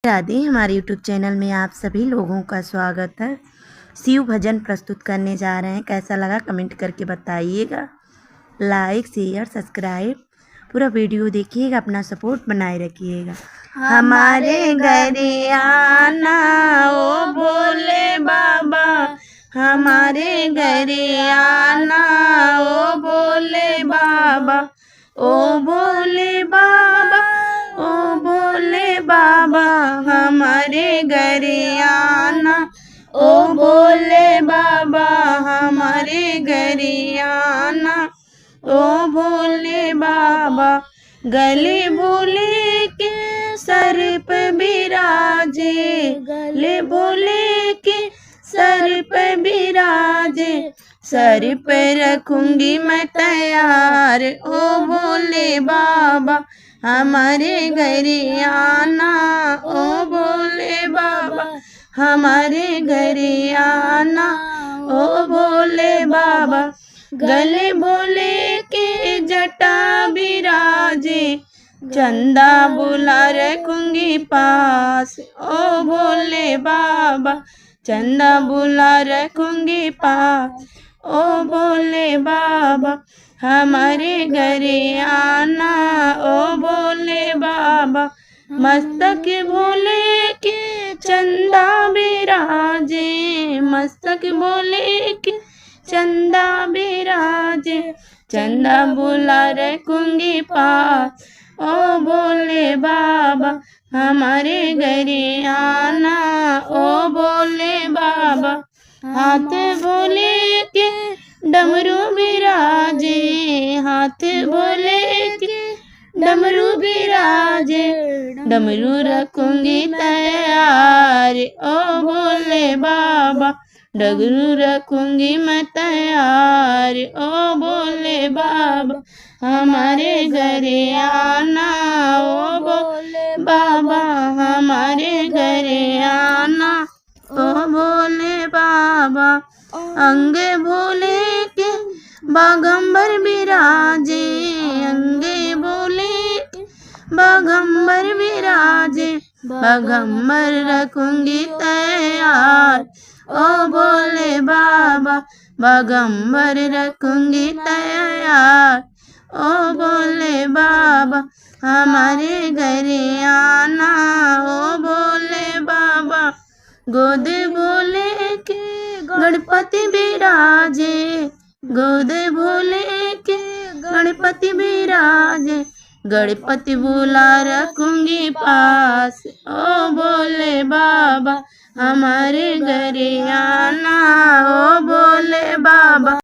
राधे। हमारे YouTube channel में आप सभी लोगों का स्वागत है। शिव भजन प्रस्तुत करने जा रहे हैं। कैसा लगा कमेंट करके बताइएगा। लाइक शेयर सब्सक्राइब पूरा वीडियो देखिएगा, अपना सपोर्ट बनाए रखिएगा। हमारे घरे आना ओ भोले बाबा, हमारे घरे आना ओ भोले बाबा, ओ भोले बाबा, ओ भोले बाबा, हमारे घरे आना ओ भोले बाबा, हमारे घरे आना ओ भोले बाबा। गले भोले के सर पे बिराजे, गले भोले के सर पे बिराजे, सर पे रखूंगी मैं तैयार ओ भोले बाबा, हमारे घरे आना ओ भोले बाबा, हमारे घरे आना ओ भोले बाबा। गले भोले के जटा बिराजे, चंदा बुला रखूंगी पास ओ भोले बाबा, चंदा बुला रखूंगी पास ओ भोले बाबा, हमारे घरे आना ओ भोले बाबा। मस्तक भोले के चंदा बिराजे, मस्तक भोले के चंदा बिराजे, चंदा बुला रखूंगी पास ओ भोले बाबा, हमारे घरे आना ओ भोले बाबा। हाथ भोले के डमरू बिराजे, हाथ भोले के डमरू बिराजे, डमरू रखूंगी तैयार ओ भोले बाबा, डमरू रखूंगी मैं तैयार ओ भोले बाबा, हमारे घरे आना ओ भोले बाबा, हमारे घरे आना ओ भोले बाबा। अंगे भोले के बागंबर बिराजे, अंगे भोले के बागंबर बिराजे, बागंबर रखूंगी तैयार ओ भोले बाबा, बागंबर रखूंगी तैयार ओ भोले बाबा, हमारे घरे आना ओ भोले बाबा। गोद भोले के गणपति बिराजे, गोद भोले के गणपति बिराजे, गणपति बुला रखूंगी पास ओ भोले बाबा, हमारे घरे आना